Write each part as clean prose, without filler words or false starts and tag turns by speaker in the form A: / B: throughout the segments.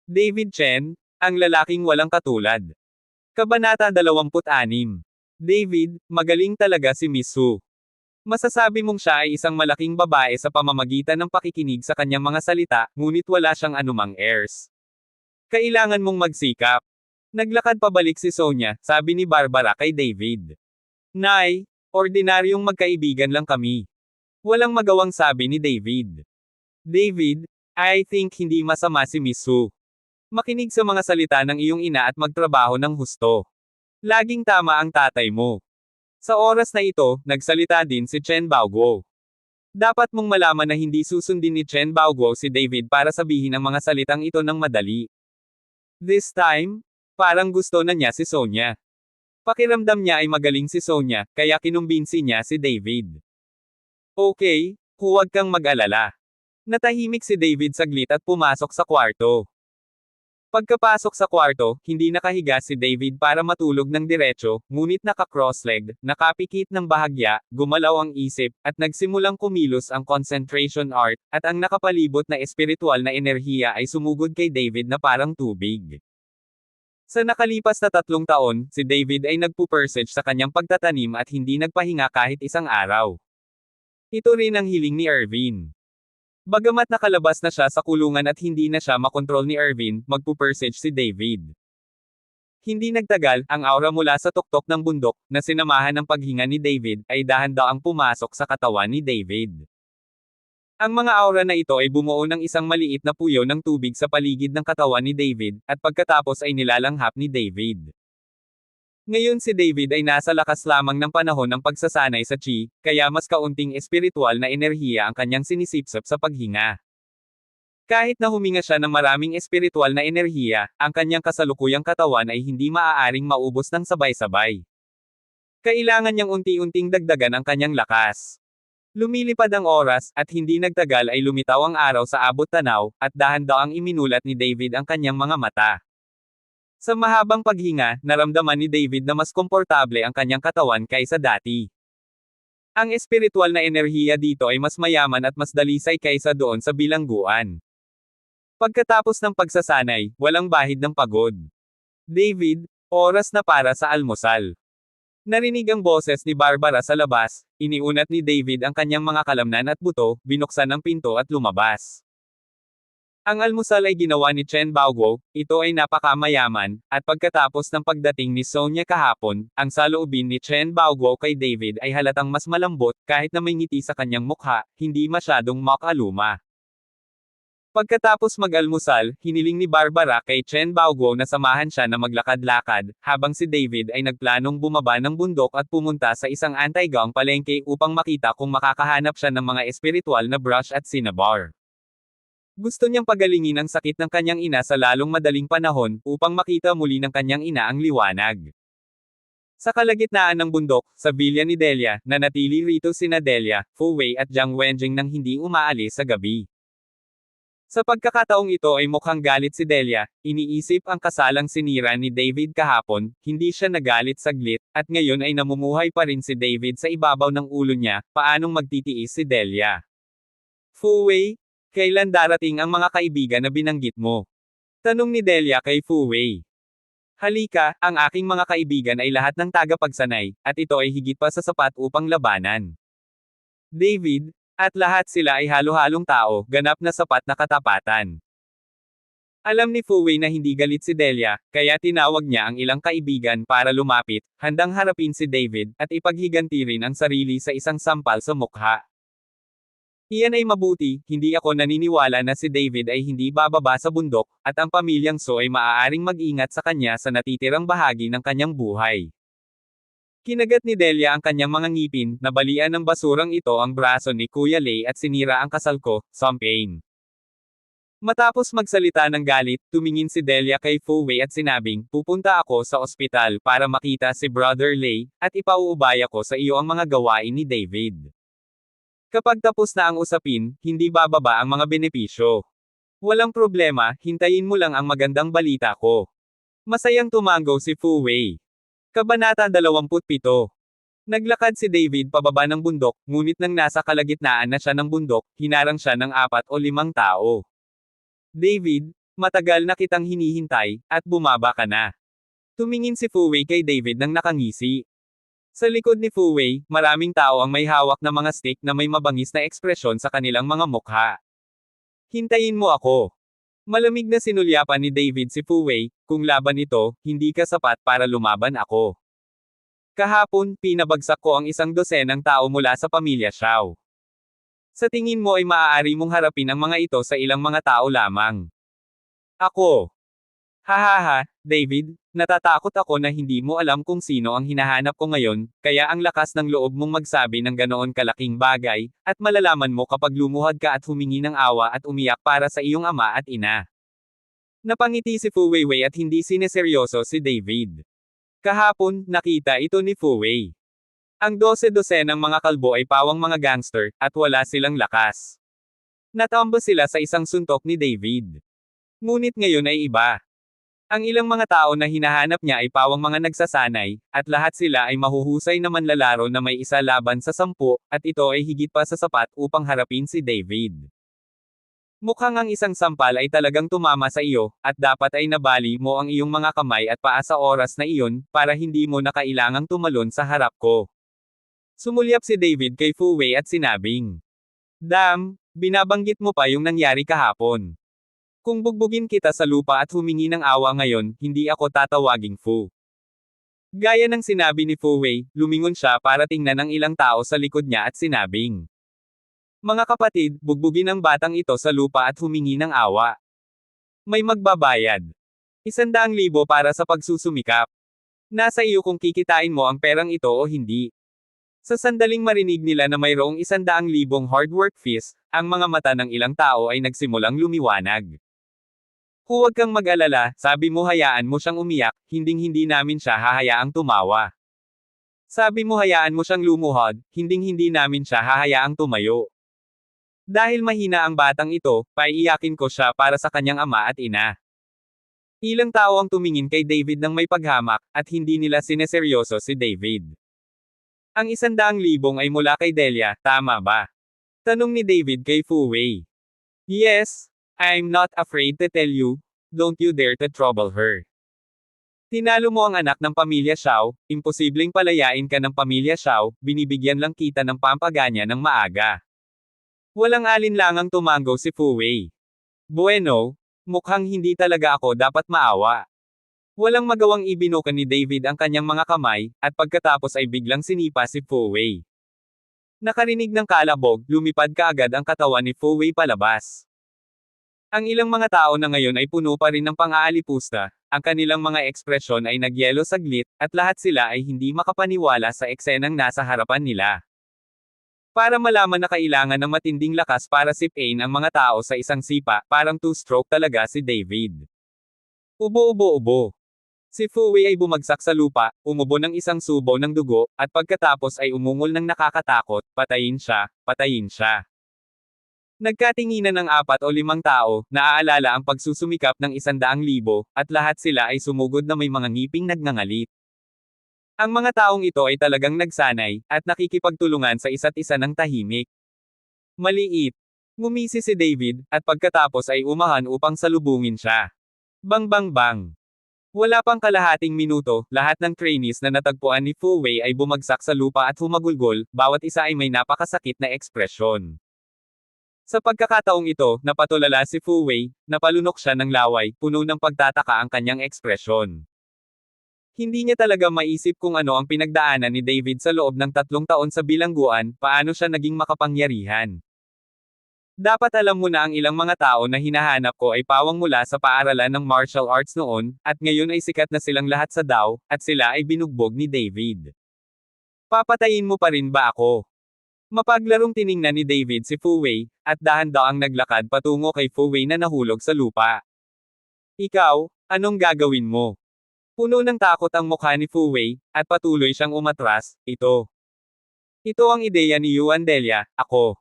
A: David Chen, ang lalaking walang katulad. Kabanata 26. David, magaling talaga si Miss Hu. Masasabi mong siya ay isang malaking babae sa pamamagitan ng pakikinig sa kanyang mga salita, ngunit wala siyang anumang airs. Kailangan mong magsikap. Naglakad pabalik si Sonia, sabi ni Barbara kay David. Nay, ordinaryong magkaibigan lang kami. Walang magawang sabi ni David. David, I think hindi masama si Miss Hu. Makinig sa mga salita ng iyong ina at magtrabaho ng husto. Laging tama ang tatay mo. Sa oras na ito, nagsalita din si Chen Baoguo. Dapat mong malaman na hindi susundin ni Chen Baoguo si David para sabihin ang mga salitang ito ng madali. This time, parang gusto na niya si Sonia. Pakiramdam niya ay magaling si Sonia, kaya kinumbinsi niya si David. Okay, huwag kang mag-alala. Natahimik si David saglit at pumasok sa kwarto. Pagkapasok sa kwarto, hindi nakahiga si David para matulog ng diretso, ngunit naka-cross-legged, nakapikit ng bahagya, gumalaw ang isip, at nagsimulang kumilos ang concentration art, at ang nakapalibot na espiritual na enerhiya ay sumugod kay David na parang tubig. Sa nakalipas na 3 taon, si David ay nagpupursige sa kanyang pagtatanim at hindi nagpahinga kahit isang araw. Ito rin ang hiling ni Ervin. Bagamat nakalabas na siya sa kulungan at hindi na siya makontrol ni Ervin, magpupursige si David. Hindi nagtagal, ang aura mula sa tuktok ng bundok, na sinamahan ng paghinga ni David, ay dahan-daang pumasok sa katawan ni David. Ang mga aura na ito ay bumuo ng isang maliit na puyo ng tubig sa paligid ng katawan ni David, at pagkatapos ay nilalanghap ni David. Ngayon si David ay nasa lakas lamang ng panahon ng pagsasanay sa chi, kaya mas kaunting espiritual na enerhiya ang kanyang sinisipsip sa paghinga. Kahit na huminga siya ng maraming espiritual na enerhiya, ang kanyang kasalukuyang katawan ay hindi maaaring maubos ng sabay-sabay. Kailangan niyang unti-unting dagdagan ang kanyang lakas. Lumilipad ang oras, at hindi nagtagal ay lumitaw ang araw sa abot tanaw, at dahan-daang iminulat ni David ang kanyang mga mata. Sa mahabang paghinga, naramdaman ni David na mas komportable ang kanyang katawan kaysa dati. Ang espiritual na enerhiya dito ay mas mayaman at mas dalisay kaysa doon sa bilangguan. Pagkatapos ng pagsasanay, walang bahid ng pagod. David, oras na para sa almusal. Narinig ang boses ni Barbara sa labas, iniunat ni David ang kanyang mga kalamnan at buto, binuksan ang pinto at lumabas. Ang almusal ay ginawa ni Chen Baoguo, ito ay napakamayaman, at pagkatapos ng pagdating ni Sonia kahapon, ang saloobin ni Chen Baoguo kay David ay halatang mas malambot, kahit na may ngiti sa kanyang mukha, hindi masyadong makaluma. Pagkatapos mag-almusal, hiniling ni Barbara kay Chen Baoguo na samahan siya na maglakad-lakad, habang si David ay nagplanong bumaba ng bundok at pumunta sa isang anti-gang palengke upang makita kung makakahanap siya ng mga espiritual na brush at cinnabar. Gusto niyang pagalingin ang sakit ng kanyang ina sa lalong madaling panahon, upang makita muli ng kanyang ina ang liwanag. Sa kalagitnaan ng bundok, sa villa ni Delia, nanatili rito sina Delia, Fu Wei at Jiang Wenjing nang hindi umaalis sa gabi. Sa pagkakataong ito ay mukhang galit si Delia, iniisip ang kasalang sinira ni David kahapon, hindi siya nagalit saglit, at ngayon ay namumuhay pa rin si David sa ibabaw ng ulo niya, paanong magtitiis si Delia? Fu Wei, kailan darating ang mga kaibigan na binanggit mo? Tanong ni Delia kay Fu Wei. Halika, ang aking mga kaibigan ay lahat ng tagapagsanay, at ito ay higit pa sa sapat upang labanan. David, at lahat sila ay halo-halong tao, ganap na sapat na katapatan. Alam ni Fu Wei na hindi galit si Delia, kaya tinawag niya ang ilang kaibigan para lumapit, handang harapin si David, at ipaghiganti rin ang sarili sa isang sampal sa mukha. Iyan ay mabuti, hindi ako naniniwala na si David ay hindi bababa sa bundok, at ang pamilyang So ay maaaring mag-ingat sa kanya sa natitirang bahagi ng kanyang buhay. Kinagat ni Delia ang kanyang mga ngipin, nabalian ng basurang ito ang braso ni Kuya Lei at sinira ang kasal ko, Champagne. Matapos magsalita ng galit, tumingin si Delia kay Fu Wei at sinabing, pupunta ako sa ospital para makita si Brother Lei, at ipauubaya ko sa iyo ang mga gawain ni David. Kapag tapos na ang usapin, hindi bababa ang mga benepisyo. Walang problema, hintayin mo lang ang magandang balita ko. Masayang tumango si Fu Wei. Kabanata 27. Naglakad si David pababa ng bundok, ngunit nang nasa kalagitnaan na siya ng bundok, hinarang siya ng 4 o 5 tao. David, Matagal na kitang hinihintay, at bumaba ka na. Tumingin si Fu Wei kay David nang nakangisi. Sa likod ni Fu Wei, maraming tao ang may hawak na mga stick na may mabangis na ekspresyon sa kanilang mga mukha. Hintayin mo ako. Malamig na sinulyapan ni David si Fu Wei, kung laban ito, hindi ka sapat para lumaban ako. Kahapon, pinabagsak ko ang 100 tao mula sa pamilya Xiao. Sa tingin mo ay maaari mong harapin ang mga ito sa ilang mga tao lamang. Ako. Hahaha, David, natatakot ako na hindi mo alam kung sino ang hinahanap ko ngayon, kaya ang lakas ng loob mong magsabi ng ganoon kalaking bagay, at malalaman mo kapag lumuhad ka at humingi ng awa at umiyak para sa iyong ama at ina. Napangiti si Fu Weiwei at hindi sineseryoso si David. Kahapon, nakita ito ni Fu Wei. Ang 12 ng mga kalbo ay pawang mga gangster, at wala silang lakas. Natambo sila sa isang suntok ni David. Ngunit ngayon ay iba. Ang ilang mga tao na hinahanap niya ay pawang mga nagsasanay, at lahat sila ay mahuhusay na manlalaro na may isa laban sa 10, at ito ay higit pa sa sapat upang harapin si David. Mukhang ang isang sampal ay talagang tumama sa iyo, at dapat ay nabali mo ang iyong mga kamay at paa sa oras na iyon, para hindi mo na kailangang tumalon sa harap ko. Sumulyap si David kay Fu Wei at sinabing, "Damn, binabanggit mo pa yung nangyari kahapon. Kung bugbugin kita sa lupa at humingi ng awa ngayon, hindi ako tatawaging Fu." Gaya ng sinabi ni Fu Wei, lumingon siya para tingnan ang ilang tao sa likod niya at sinabing, "Mga kapatid, bugbugin ang batang ito sa lupa at humingi ng awa. May magbabayad. 100,000 para sa pagsusumikap. Nasa iyo kung kikitain mo ang perang ito o hindi." Sa sandaling marinig nila na mayroong 100,000 hard work fees, ang mga mata ng ilang tao ay nagsimulang lumiwanag. "Huwag kang mag-alala, sabi mo hayaan mo siyang umiyak, hinding-hindi namin siya hahayaang tumawa. Sabi mo hayaan mo siyang lumuhod, hinding-hindi namin siya hahayaang tumayo. Dahil mahina ang batang ito, paiiyakin ko siya para sa kanyang ama at ina." Ilang tao ang tumingin kay David ng may paghamak, at hindi nila sineseryoso si David. "Ang 100,000 ay mula kay Delia, tama ba?" Tanong ni David kay Fu Wei. "Yes, I'm not afraid to tell you, don't you dare to trouble her. Tinalo mo ang anak ng pamilya Xiao, imposibleng palayain ka ng pamilya Xiao, binibigyan lang kita ng pampaganya ng maaga." Walang alinlangang tumango si Fu Wei. "Bueno, mukhang hindi talaga ako dapat maawa." Walang magawang ibinuka ni David ang kanyang mga kamay, at pagkatapos ay biglang sinipa si Fu Wei. Nakarinig ng kalabog, lumipad kaagad ang katawan ni Fu Wei palabas. Ang ilang mga tao na ngayon ay puno pa rin ng pang-aalipusta, ang kanilang mga ekspresyon ay nagyelo saglit, at lahat sila ay hindi makapaniwala sa eksenang nasa harapan nila. Para malaman na kailangan ng matinding lakas para sipain ang mga tao sa isang sipa, parang two-stroke talaga si David. Ubo-ubo-ubo. Si Fu Wei ay bumagsak sa lupa, umubo ng isang subo ng dugo, at pagkatapos ay umungol ng nakakatakot, patayin siya, patayin siya. Nagkatinginan ng 4 o 5 tao, naaalala ang pagsusumikap ng 100,000, at lahat sila ay sumugod na may mga ngiping nagngangalit. Ang mga taong ito ay talagang nagsanay, at nakikipagtulungan sa isa't isa ng tahimik. Maliit. Ngumisi si David, at pagkatapos ay umahan upang salubungin siya. Bang bang bang. Wala pang kalahating minuto, lahat ng trainees na natagpuan ni Fu Wei ay bumagsak sa lupa at humagulgol, bawat isa ay may napakasakit na ekspresyon. Sa pagkakataong ito, napatulala si Fu Wei, napalunok siya ng laway, puno ng pagtataka ang kanyang ekspresyon. Hindi niya talaga maisip kung ano ang pinagdaanan ni David sa loob ng 3 taon sa bilangguan, paano siya naging makapangyarihan. Dapat alam mo na ang ilang mga tao na hinahanap ko ay pawang mula sa paaralan ng martial arts noon, at ngayon ay sikat na silang lahat sa Dao, at sila ay binugbog ni David. Papatayin mo pa rin ba ako? Mapaglarong tiningnan ni David si Fu Wei, at dahan-daang naglakad patungo kay Fu Wei na nahulog sa lupa. "Ikaw, anong gagawin mo?" Puno ng takot ang mukha ni Fu Wei, at patuloy siyang umatras, "Ito ang ideya ni Yuan Delia, ako."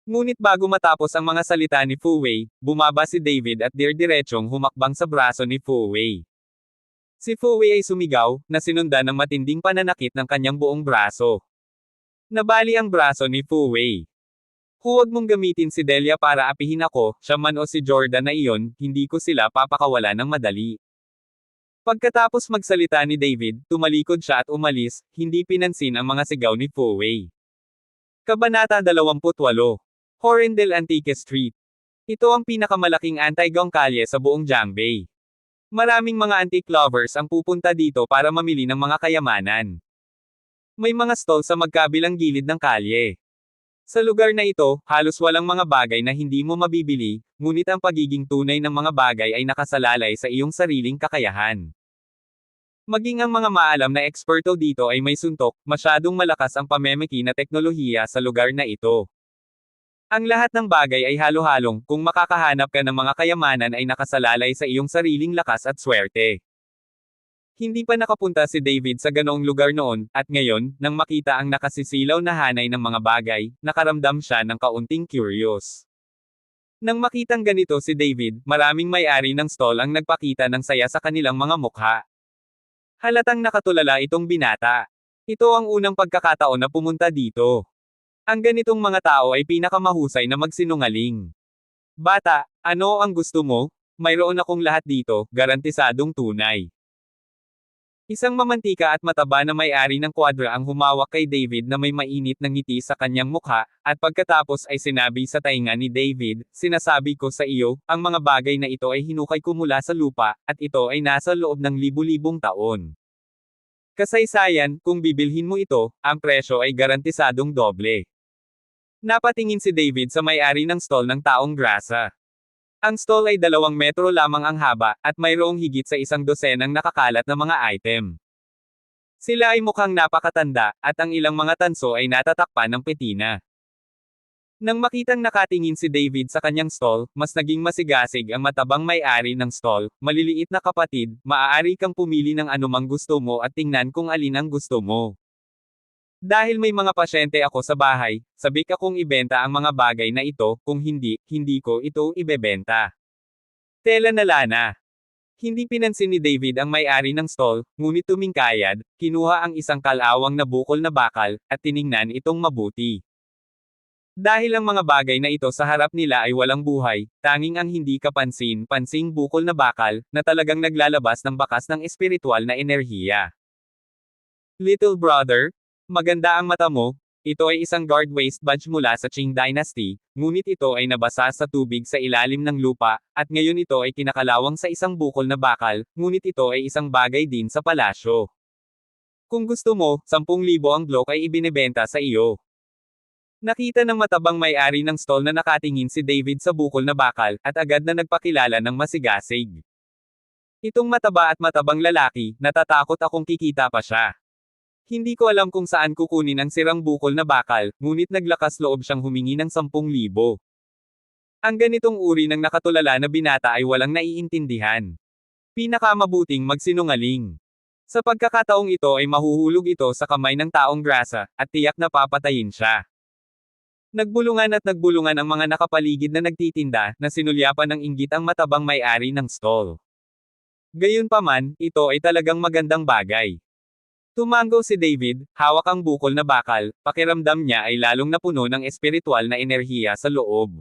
A: Ngunit bago matapos ang mga salita ni Fu Wei, bumaba si David at dir-diretsong humakbang sa braso ni Fu Wei. Si Fu Wei ay sumigaw, na sinundan ng matinding pananakit ng kanyang buong braso. Nabali ang braso ni Fu Wei. Huwag mong gamitin si Delia para apihin ako, siya man o si Jordan na iyon, hindi ko sila papakawala ng madali. Pagkatapos magsalita ni David, tumalikod siya at umalis, hindi pinansin ang mga sigaw ni Poway. Kabanata 28. Horrendel Antique Street. Ito ang pinakamalaking anti-gang kalye sa buong Jiangbei. Maraming mga antique lovers ang pupunta dito para mamili ng mga kayamanan. May mga stall sa magkabilang gilid ng kalye. Sa lugar na ito, halos walang mga bagay na hindi mo mabibili, ngunit ang pagiging tunay ng mga bagay ay nakasalalay sa iyong sariling kakayahan. Maging ang mga maalam na eksperto dito ay may suntok, masyadong malakas ang pamemeki na teknolohiya sa lugar na ito. Ang lahat ng bagay ay halo-halong, kung makakahanap ka ng mga kayamanan ay nakasalalay sa iyong sariling lakas at swerte. Hindi pa nakapunta si David sa ganoong lugar noon, at ngayon, nang makita ang nakasisilaw na hanay ng mga bagay, nakaramdam siya ng kaunting curious. Nang makitang ganito si David, maraming may-ari ng stall ang nagpakita ng saya sa kanilang mga mukha. Halatang nakatulala itong binata. Ito ang unang pagkakataon na pumunta dito. Ang ganitong mga tao ay pinakamahusay na magsinungaling. Bata, ano ang gusto mo? Mayroon akong lahat dito, garantisadong tunay. Isang mamantika at mataba na may-ari ng kwadra ang humawak kay David na may mainit na ngiti sa kanyang mukha, at pagkatapos ay sinabi sa tainga ni David, sinasabi ko sa iyo, ang mga bagay na ito ay hinukay ko mula sa lupa, at ito ay nasa loob ng libu-libong taon. Kasaysayan, kung bibilhin mo ito, ang presyo ay garantisadong doble. Napatingin si David sa may-ari ng stall ng taong grasa. Ang stall ay 2 metro lamang ang haba, at mayroong higit sa 1 dosenang nakakalat na mga item. Sila ay mukhang napakatanda, at ang ilang mga tanso ay natatakpan ng petina. Nang makitang nakatingin si David sa kanyang stall, mas naging masigasig ang matabang may-ari ng stall. Maliliit na kapatid, maaari kang pumili ng anumang gusto mo at tingnan kung alin ang gusto mo. Dahil may mga pasyente ako sa bahay, sabik akong ibenta ang mga bagay na ito, kung hindi, hindi ko ito ibebenta. Tela na lana. Hindi pinansin ni David ang may-ari ng stall, ngunit tumingkayad, kinuha ang isang kalawang na bukol na bakal, at tiningnan itong mabuti. Dahil ang mga bagay na ito sa harap nila ay walang buhay, tanging ang hindi kapansin-pansing bukol na bakal, na talagang naglalabas ng bakas ng espiritual na enerhiya. Little brother, maganda ang mata mo. Ito ay isang guard waist badge mula sa Qing Dynasty, ngunit ito ay nabasa sa tubig sa ilalim ng lupa, at ngayon ito ay kinakalawang sa isang bukol na bakal, ngunit ito ay isang bagay din sa palasyo. Kung gusto mo, 10,000 ang block ay ibinebenta sa iyo. Nakita ng matabang may-ari ng stall na nakatingin si David sa bukol na bakal, at agad na nagpakilala ng masigasig. Itong mataba at matabang lalaki, natatakot akong kikita pa siya. Hindi ko alam kung saan kukunin ang sirang bukol na bakal, ngunit naglakas loob siyang humingi ng 10,000. Ang ganitong uri ng nakatulala na binata ay walang naiintindihan. Pinakamabuting magsinungaling. Sa pagkakataong ito ay mahuhulog ito sa kamay ng taong grasa, at tiyak na papatayin siya. Nagbulungan ang mga nakapaligid na nagtitinda, na sinulyapan ng inggit ang matabang may-ari ng stall. Gayunpaman, ito ay talagang magandang bagay. Tumango si David, hawak ang bukol na bakal, pakiramdam niya ay lalong napuno ng espiritual na enerhiya sa loob.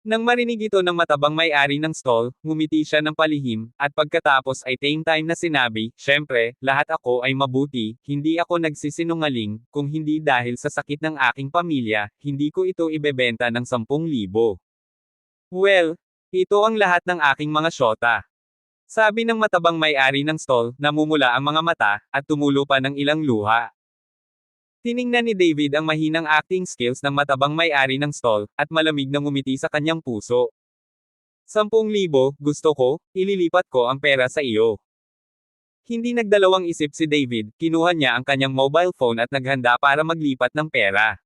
A: Nang marinig ito ng matabang may-ari ng stall, ngumiti siya ng palihim, at pagkatapos ay same time na sinabi, syempre, lahat ako ay mabuti, hindi ako nagsisinungaling, kung hindi dahil sa sakit ng aking pamilya, hindi ko ito ibebenta ng 10,000. Well, ito ang lahat ng aking mga syota. Sabi ng matabang may-ari ng stall, namumula ang mga mata, at tumulo pa ng ilang luha. Tiningnan ni David ang mahinang acting skills ng matabang may-ari ng stall, at malamig na ngumiti sa kanyang puso. 10,000, gusto ko, ililipat ko ang pera sa iyo. Hindi nagdalawang isip si David, kinuha niya ang kanyang mobile phone at naghanda para maglipat ng pera.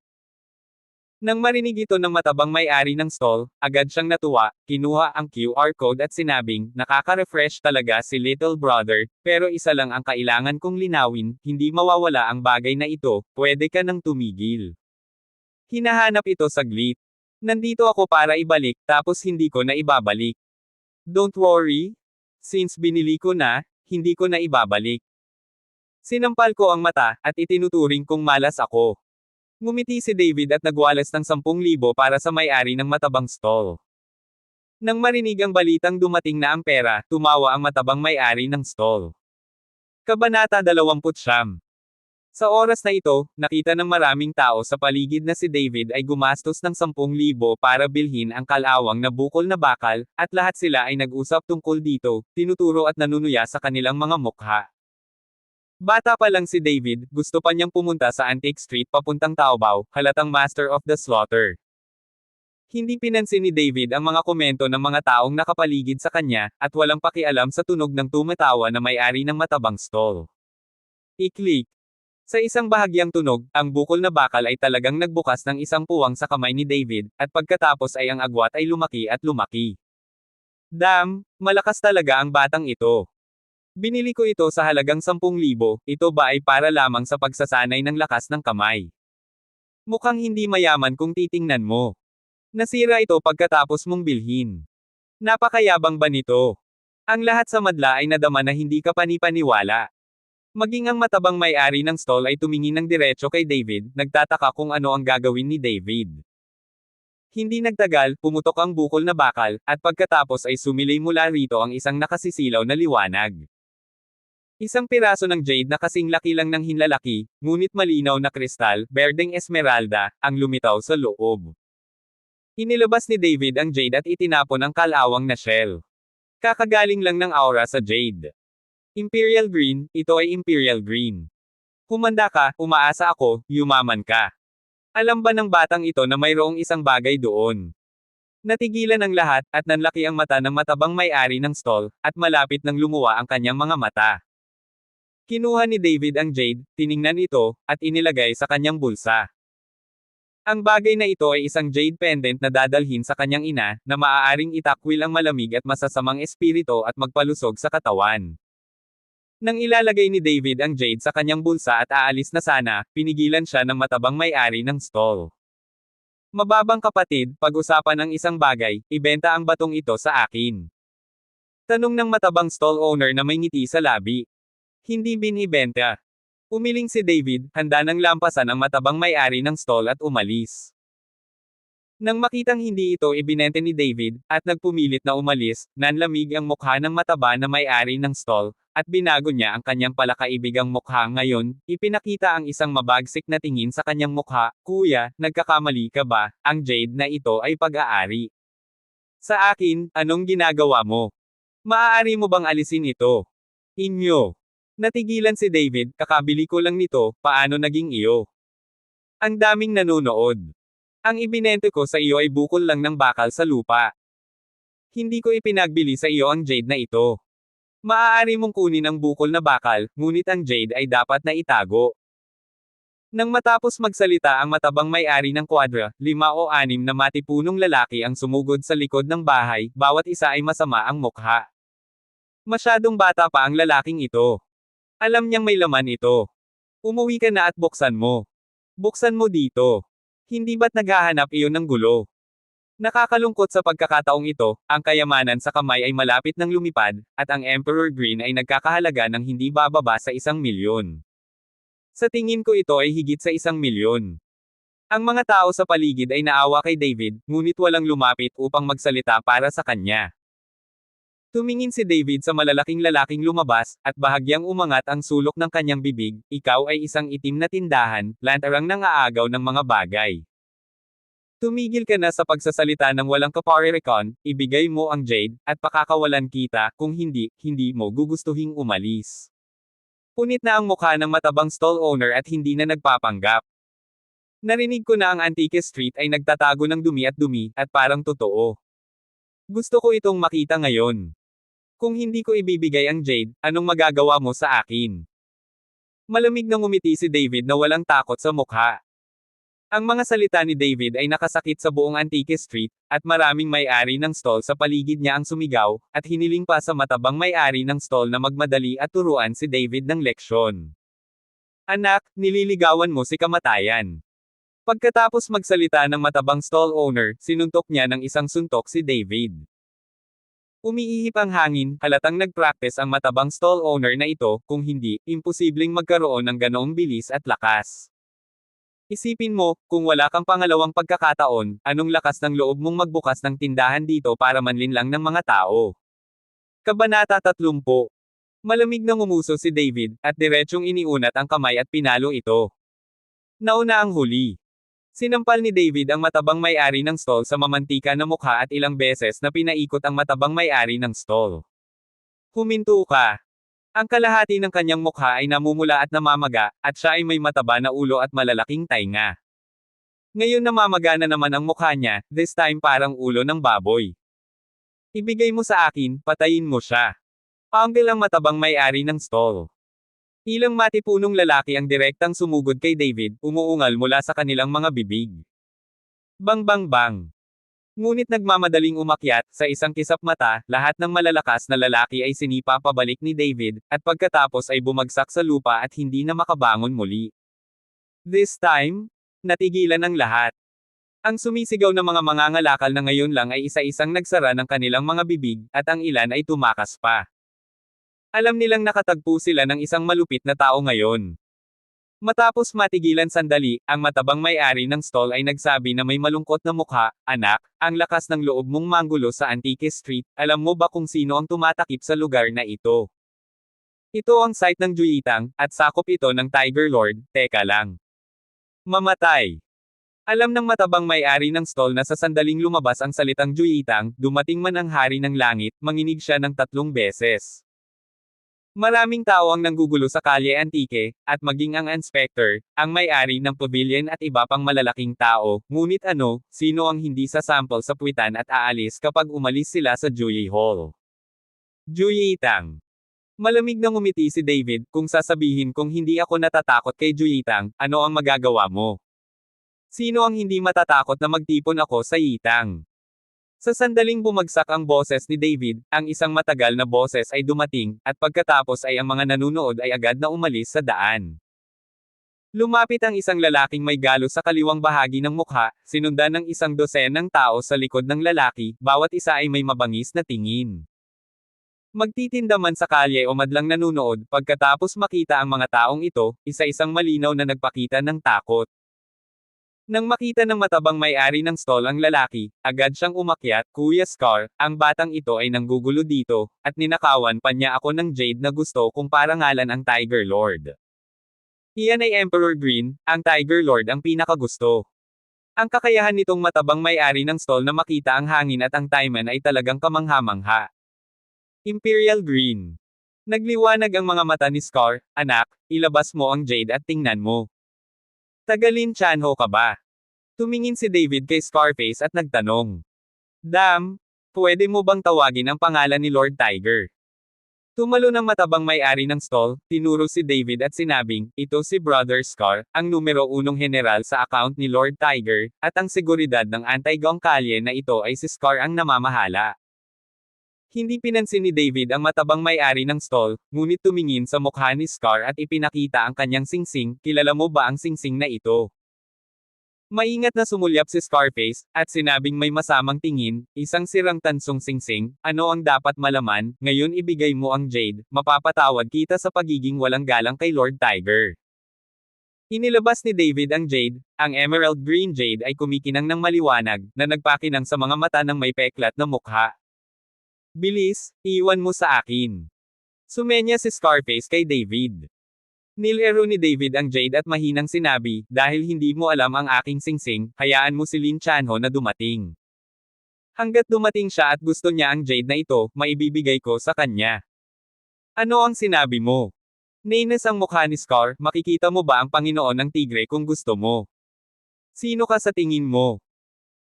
A: Nang marinig ito ng matabang may-ari ng stall, agad siyang natuwa, kinuha ang QR code at sinabing, nakaka-refresh talaga si Little Brother, pero isa lang ang kailangan kong linawin, hindi mawawala ang bagay na ito, pwede ka nang tumigil. Hinahanap ito saglit. Nandito ako para ibalik, tapos hindi ko na ibabalik. Don't worry. Since binili ko na, hindi ko na ibabalik. Sinampal ko ang mata, at itinuturing kong malas ako. Ngumiti si David at nagwalas ng 10,000 para sa may-ari ng matabang stall. Nang marinig ang balitang dumating na ang pera, tumawa ang matabang may-ari ng stall. Kabanata 29. Sa oras na ito, nakita ng maraming tao sa paligid na si David ay gumastos ng 10,000 para bilhin ang kalawang na bukol na bakal, at lahat sila ay nag-usap tungkol dito, tinuturo at nanunuya sa kanilang mga mukha. Bata pa lang si David, gusto pa niyang pumunta sa Antique Street papuntang Taobao, halatang master of the slaughter. Hindi pinansin ni David ang mga komento ng mga taong nakapaligid sa kanya, at walang pakialam sa tunog ng tumatawa na may-ari ng matabang stall. I-click. Sa isang bahagyang tunog, ang bukol na bakal ay talagang nagbukas ng isang puwang sa kamay ni David, at pagkatapos ay ang agwat ay lumaki at lumaki. Damn, malakas talaga ang batang ito. Binili ko ito sa halagang 10,000, ito ba ay para lamang sa pagsasanay ng lakas ng kamay? Mukhang hindi mayaman kung titingnan mo. Nasira ito pagkatapos mong bilhin. Napakayabang ba nito? Ang lahat sa madla ay nadama na hindi ka panipaniwala. Maging ang matabang may-ari ng stall ay tumingin ng diretso kay David, nagtataka kung ano ang gagawin ni David. Hindi nagtagal, pumutok ang bukol na bakal, at pagkatapos ay sumilay mula rito ang isang nakasisilaw na liwanag. Isang piraso ng jade na kasing laki lang ng hinlalaki, ngunit malinaw na kristal, berdeng esmeralda, ang lumitaw sa loob. Inilabas ni David ang jade at itinapon ang kalawang na shell. Kakagaling lang ng aura sa jade. Imperial Green, ito ay Imperial Green. Humanda ka, umaasa ako, yumaman ka. Alam ba ng batang ito na mayroong isang bagay doon? Natigilan ang lahat, at nanlaki ang mata ng matabang may-ari ng stall, at malapit nang lumuwa ang kanyang mga mata. Kinuha ni David ang jade, tiningnan ito, at inilagay sa kanyang bulsa. Ang bagay na ito ay isang jade pendant na dadalhin sa kanyang ina, na maaaring itakwil ang malamig at masasamang espiritu at magpalusog sa katawan. Nang ilalagay ni David ang jade sa kanyang bulsa at aalis na sana, pinigilan siya ng matabang may-ari ng stall. Mababang kapatid, pag-usapan ang isang bagay, ibenta ang batong ito sa akin. Tanong ng matabang stall owner na may ngiti sa labi. Hindi binibenta. Umiling si David, handa nang lampasan ang matabang may-ari ng stall at umalis. Nang makitang hindi ito ibinente ni David, at nagpumilit na umalis, nanlamig ang mukha ng mataba na may-ari ng stall, at binago niya ang kanyang palakaibigang mukha ngayon, ipinakita ang isang mabagsik na tingin sa kanyang mukha, Kuya, nagkakamali ka ba, ang jade na ito ay pag-aari. Sa akin, anong ginagawa mo? Maaari mo bang alisin ito? Inyo. Natigilan si David, kakabili ko lang nito, paano naging iyo? Ang daming nanonood. Ang ibinente ko sa iyo ay bukol lang ng bakal sa lupa. Hindi ko ipinagbili sa iyo ang jade na ito. Maaari mong kunin ang bukol na bakal, ngunit ang jade ay dapat na itago. Nang matapos magsalita ang matabang may-ari ng kwadra, 5 o 6 na matipunong lalaki ang sumugod sa likod ng bahay, bawat isa ay masama ang mukha. Masyadong bata pa ang lalaking ito. Alam niyang may laman ito. Umuwi ka na at buksan mo. Buksan mo dito. Hindi ba't naghahanap iyon ng gulo? Nakakalungkot sa pagkakataong ito, ang kayamanan sa kamay ay malapit ng lumipad, at ang Emperor Green ay nagkakahalaga ng hindi bababa sa 1,000,000. Sa tingin ko ito ay higit sa 1,000,000. Ang mga tao sa paligid ay naawa kay David, ngunit walang lumapit upang magsalita para sa kanya. Tumingin si David sa malalaking lalaking lumabas, at bahagyang umangat ang sulok ng kanyang bibig, ikaw ay isang itim na tindahan, lantarang nangaagaw ng mga bagay. Tumigil ka na sa pagsasalita ng walang kaparirikon, ibigay mo ang jade, at pakakawalan kita, kung hindi, hindi mo gugustuhing umalis. Punit na ang mukha ng matabang stall owner at hindi na nagpapanggap. Narinig ko na ang Antique Street ay nagtatago ng dumi, at parang totoo. Gusto ko itong makita ngayon. Kung hindi ko ibibigay ang jade, anong magagawa mo sa akin? Malamig na ngumiti si David na walang takot sa mukha. Ang mga salita ni David ay nakasakit sa buong Antique Street, at maraming may-ari ng stall sa paligid niya ang sumigaw, at hiniling pa sa matabang may-ari ng stall na magmadali at turuan si David ng leksyon. Anak, nililigawan mo si kamatayan. Pagkatapos magsalita ng matabang stall owner, sinuntok niya ng isang suntok si David. Umiihip ang hangin, halatang nag-practice ang matabang stall owner na ito, kung hindi, imposibleng magkaroon ng ganoong bilis at lakas. Isipin mo, kung wala kang pangalawang pagkakataon, anong lakas ng loob mong magbukas ng tindahan dito para manlinlang ng mga tao? Kabanata 30. Malamig na ngumuso si David, at diretsyong iniunat ang kamay at pinalo ito. Nauna ang huli. Sinampal ni David ang matabang may-ari ng stall sa mamantika na mukha at ilang beses na pinaikot ang matabang may-ari ng stall. Huminto ka. Ang kalahati ng kanyang mukha ay namumula at namamaga, at siya ay may mataba na ulo at malalaking tainga. Ngayon namamaga na naman ang mukha niya, this time parang ulo ng baboy. Ibigay mo sa akin, patayin mo siya. Uncle ang matabang may-ari ng stall. Ilang matipunong lalaki ang direktang sumugod kay David, umuungal mula sa kanilang mga bibig. Bang bang bang. Ngunit nagmamadaling umakyat, sa isang kisap mata, lahat ng malalakas na lalaki ay sinipa pabalik ni David, at pagkatapos ay bumagsak sa lupa at hindi na makabangon muli. This time, natigilan ang lahat. Ang sumisigaw na mga mangangalakal na ngayon lang ay isa-isang nagsara ng kanilang mga bibig, at ang ilan ay tumakas pa. Alam nilang nakatagpo sila ng isang malupit na tao ngayon. Matapos matigilan sandali, ang matabang may-ari ng stall ay nagsabi na may malungkot na mukha, "Anak, ang lakas ng loob mong manggulo sa Antique Street, alam mo ba kung sino ang tumatakip sa lugar na ito? Ito ang site ng Juyitang, at sakop ito ng Tiger Lord, teka lang. Mamatay." Alam ng matabang may-ari ng stall na sa sandaling lumabas ang salitang Juyitang, dumating man ang hari ng langit, manginig siya ng 3 beses. Maraming tao ang nanggugulo sa Kalye Antique, at maging ang inspector, ang may-ari ng pavilion at iba pang malalaking tao, ngunit sino ang hindi sasample sa puwitan at aalis kapag umalis sila sa Juyi Hall? Juyitang. Malamig na ngumiti si David, kung sasabihin kong hindi ako natatakot kay Juyitang, ano ang magagawa mo? Sino ang hindi matatakot na magtipon ako sa Yitang? Sa sandaling bumagsak ang boses ni David, ang isang matagal na boses ay dumating, at pagkatapos ay ang mga nanunood ay agad na umalis sa daan. Lumapit ang isang lalaking may galo sa kaliwang bahagi ng mukha, sinundan ng 12 ng tao sa likod ng lalaki, bawat isa ay may mabangis na tingin. Magtitinda man sa kalye o madlang nanunood, pagkatapos makita ang mga taong ito, isa-isang malinaw na nagpakita ng takot. Nang makita ng matabang may-ari ng stall ang lalaki, agad siyang umakyat, "Kuya Scar, ang batang ito ay nanggugulo dito, at ninakawan pa niya ako ng jade na gusto kong parangalan ang Tiger Lord. Iyan ay Emperor Green, ang Tiger Lord ang pinakagusto." Ang kakayahan nitong matabang may-ari ng stall na makita ang hangin at ang taiman ay talagang kamangha-mangha. Imperial Green. Nagliwanag ang mga mata ni Scar, "Anak, ilabas mo ang jade at tingnan mo. Tagalin Chanho ka ba?" Tumingin si David kay Scarface at nagtanong. "Dam, pwede mo bang tawagin ang pangalan ni Lord Tiger?" Tumalo ng matabang may-ari ng stall, tinuro si David at sinabing, "Ito si Brother Scar, ang numero 1 general sa account ni Lord Tiger, at ang seguridad ng anti-gang kalye na ito ay si Scar ang namamahala." Hindi pinansin ni David ang matabang may-ari ng stall, ngunit tumingin sa mukha ni Scar at ipinakita ang kanyang singsing, "Kilala mo ba ang singsing na ito?" Maingat na sumulyap si Scarface, at sinabing may masamang tingin, "Isang sirang tansong singsing, ano ang dapat malaman, ngayon ibigay mo ang jade, mapapatawad kita sa pagiging walang galang kay Lord Tiger." Inilabas ni David ang jade, ang emerald green jade ay kumikinang ng maliwanag, na nagpakinang sa mga mata ng may peklat na mukha. "Bilis, iwan mo sa akin." Sumenya si Scarface kay David. Nilero ni David ang jade at mahinang sinabi, "Dahil hindi mo alam ang aking singsing, hayaan mo si Lin Chanho na dumating. Hanggat dumating siya at gusto niya ang jade na ito, maibibigay ko sa kanya." "Ano ang sinabi mo?" Nainis ang mukha ni Scar, "Makikita mo ba ang Panginoon ng Tigre kung gusto mo? Sino ka sa tingin mo?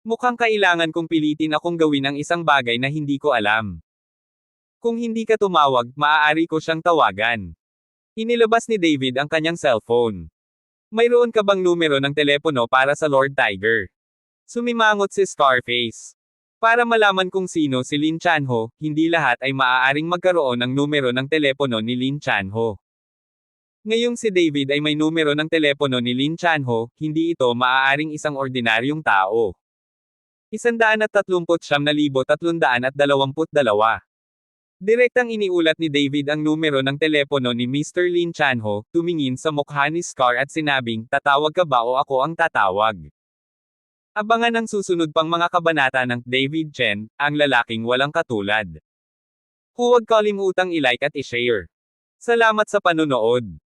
A: Mukhang kailangan kong pilitin akong gawin ang isang bagay na hindi ko alam. Kung hindi ka tumawag, maaari ko siyang tawagan." Inilabas ni David ang kanyang cellphone. "Mayroon ka bang numero ng telepono para sa Lord Tiger?" Sumimangot si Scarface. Para malaman kung sino si Lin Chanho, hindi lahat ay maaaring magkaroon ng numero ng telepono ni Lin Chanho. Ngayong si David ay may numero ng telepono ni Lin Chanho, hindi ito maaaring isang ordinaryong tao. 139,322 Direktang iniulat ni David ang numero ng telepono ni Mr. Lin Chanho, tumingin sa mukha ni Scar at sinabing, tatawag ka ba o ako ang tatawag? Abangan ang susunod pang mga kabanata ng David Chen, ang lalaking walang katulad. Huwag kalimutang i-like at i-share. Salamat sa panunood.